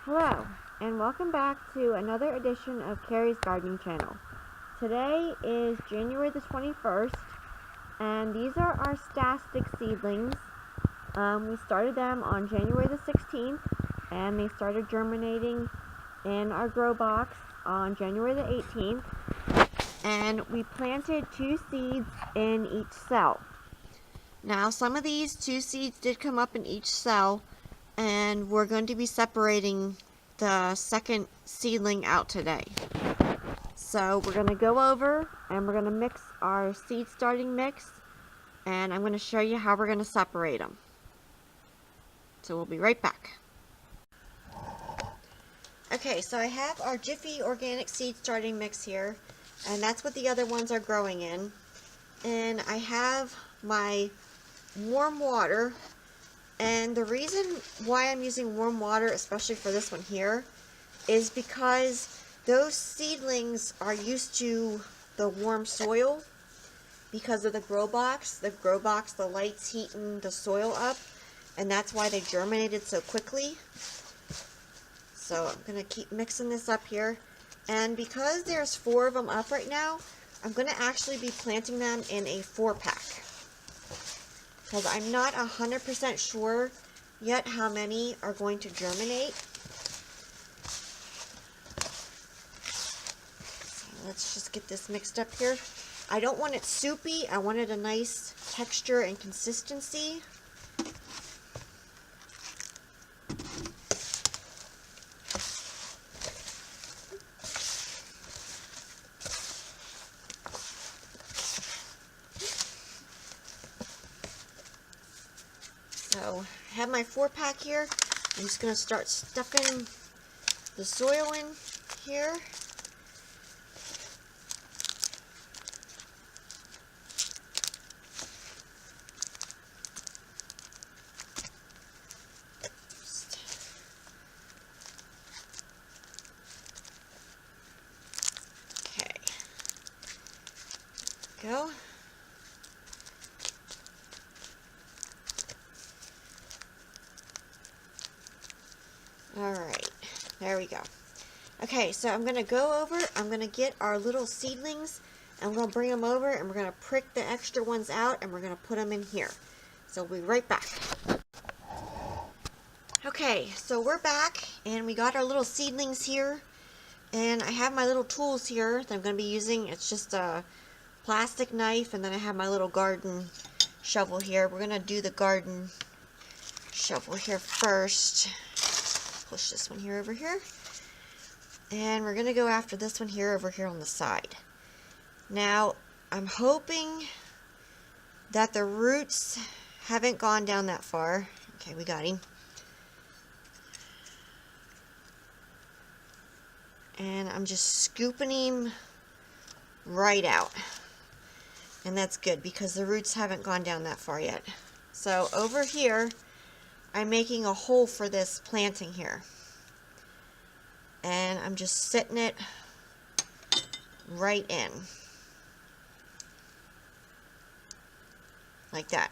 Hello, and welcome back to another edition of Carrie's Gardening Channel. Today is January the 21st, and these are our statice seedlings. We started them on January the 16th, and they started germinating in our grow box on January the 18th, and we planted 2 seeds in each cell. Now, some of these 2 seeds did come up in each cell, and we're going to be separating the second seedling out today. So we're going to go over and we're going to mix our seed starting mix, and I'm going to show you how we're going to separate them. So we'll be right back. Okay, so I have our Jiffy organic seed starting mix here, and that's what the other ones are growing in. And I have my warm water. And the reason why I'm using warm water, especially for this one here, is because those seedlings are used to the warm soil because of the grow box. The grow box, the light's heating the soil up, and that's why they germinated so quickly. So I'm going to keep mixing this up here. And because there's 4 of them up right now, I'm going to actually be planting them in a 4-pack. Because I'm not 100% sure yet how many are going to germinate. So let's just get this mixed up here. I don't want it soupy. I wanted a nice texture and consistency. So I have my 4-pack here. I'm just going to start stuffing the soil in here. Okay. Go. Alright, there we go. Okay, so I'm going to go over, I'm going to get our little seedlings, and I'm going to bring them over, and we're going to prick the extra ones out, and we're going to put them in here. So we'll be right back. Okay, so we're back, and we got our little seedlings here, and I have my little tools here that I'm going to be using. It's just a plastic knife, and then I have my little garden shovel here. We're going to do the garden shovel here first. Push this one here over here, and we're going to go after this one here over here on the side. Now I'm hoping that the roots haven't gone down that far. Okay, we got him. And I'm just scooping him right out, and that's good because the roots haven't gone down that far yet. So over here I'm making a hole for this planting here, and I'm just sitting it right in like that,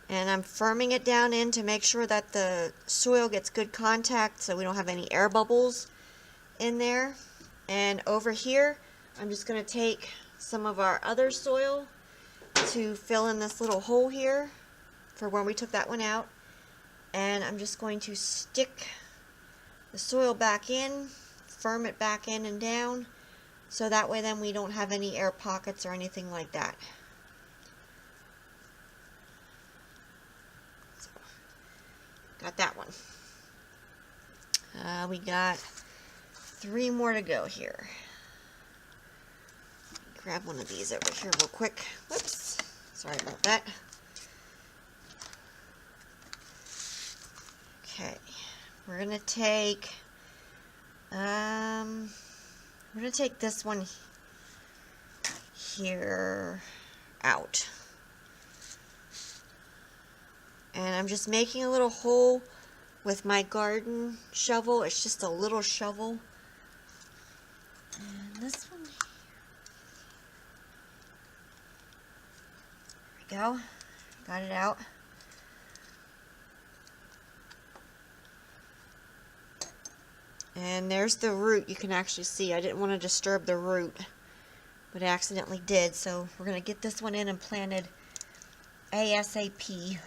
and I'm firming it down in to make sure that the soil gets good contact so we don't have any air bubbles in there. And over here I'm just going to take some of our other soil to fill in this little hole here for when we took that one out, and I'm just going to stick the soil back in, firm it back in and down, so that way then we don't have any air pockets or anything like that. So, got that one. We got 3 more to go here. Grab one of these over here real quick. Whoops, sorry about that. Okay, we're gonna take this one here out, and I'm just making a little hole with my garden shovel. It's just a little shovel, and this one here. There we go. Got it out. And there's the root. You can actually see I didn't want to disturb the root, but I accidentally did. So we're going to get this one in and planted ASAP.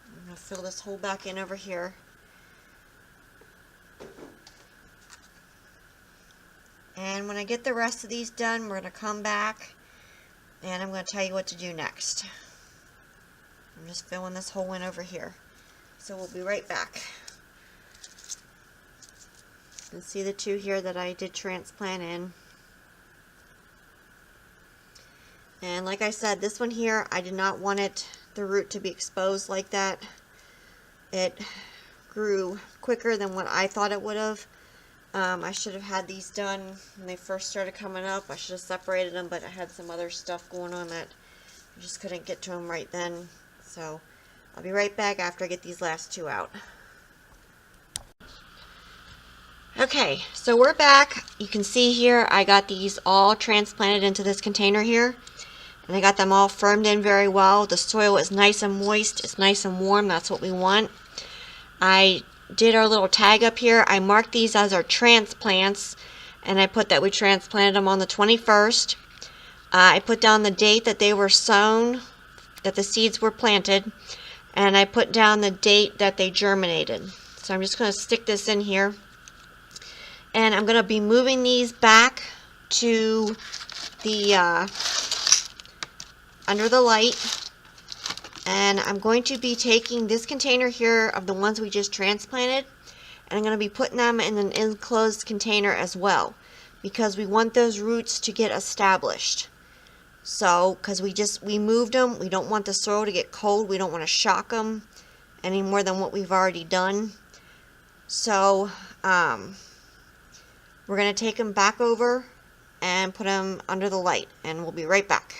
I'm going to fill this hole back in over here. And when I get the rest of these done, we're going to come back and I'm going to tell you what to do next. I'm just filling this hole in over here. So we'll be right back. You can see the two here that I did transplant in. And like I said, this one here, I did not want the root to be exposed like that. It grew quicker than what I thought it would have. I should have had these done when they first started coming up. I should have separated them, but I had some other stuff going on that I just couldn't get to them right then. So I'll be right back after I get these last two out. Okay, so we're back. You can see here I got these all transplanted into this container here. And I got them all firmed in very well. The soil is nice and moist. It's nice and warm. That's what we want. I did our little tag up here. I marked these as our transplants, and I put that we transplanted them on the 21st. I put down the date that they were sown, that the seeds were planted, and I put down the date that they germinated. So I'm just going to stick this in here, and I'm going to be moving these back to the under the light. And I'm going to be taking this container here of the ones we just transplanted, and I'm going to be putting them in an enclosed container as well, because we want those roots to get established. So, because we moved them, we don't want the soil to get cold, we don't want to shock them any more than what we've already done. So, we're going to take them back over and put them under the light, and we'll be right back.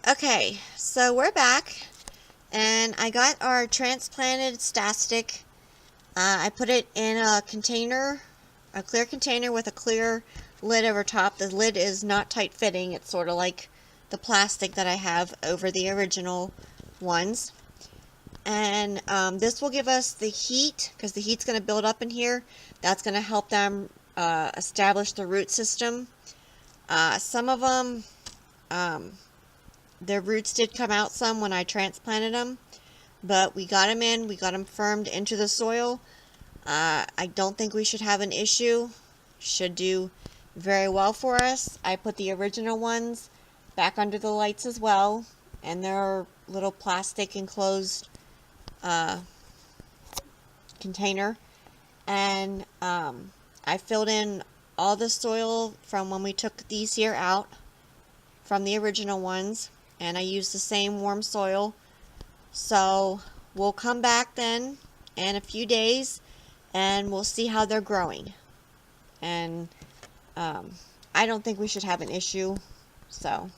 Okay, so we're back, and I got our transplanted statice. I put it in a container, a clear container with a clear lid over top. The lid is not tight fitting. It's sort of like the plastic that I have over the original ones. And this will give us the heat, because the heat's going to build up in here. That's going to help them establish the root system. Some of them, their roots did come out some when I transplanted them, but we got them in, we got them firmed into the soil. I don't think we should have an issue. Should do very well for us. I put the original ones back under the lights as well, and they're little plastic enclosed container. And I filled in all the soil from when we took these here out from the original ones, and I used the same warm soil. So we'll come back then in a few days and we'll see how they're growing. And I don't think we should have an issue. So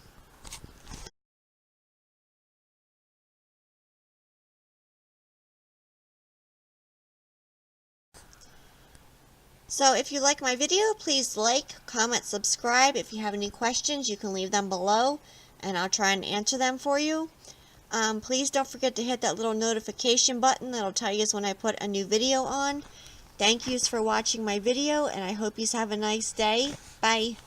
if you like my video, please like, comment, subscribe. If you have any questions, you can leave them below and I'll try and answer them for you. Please don't forget to hit that little notification button. That'll tell you when I put a new video on. Thank yous for watching my video, and I hope you have a nice day. Bye.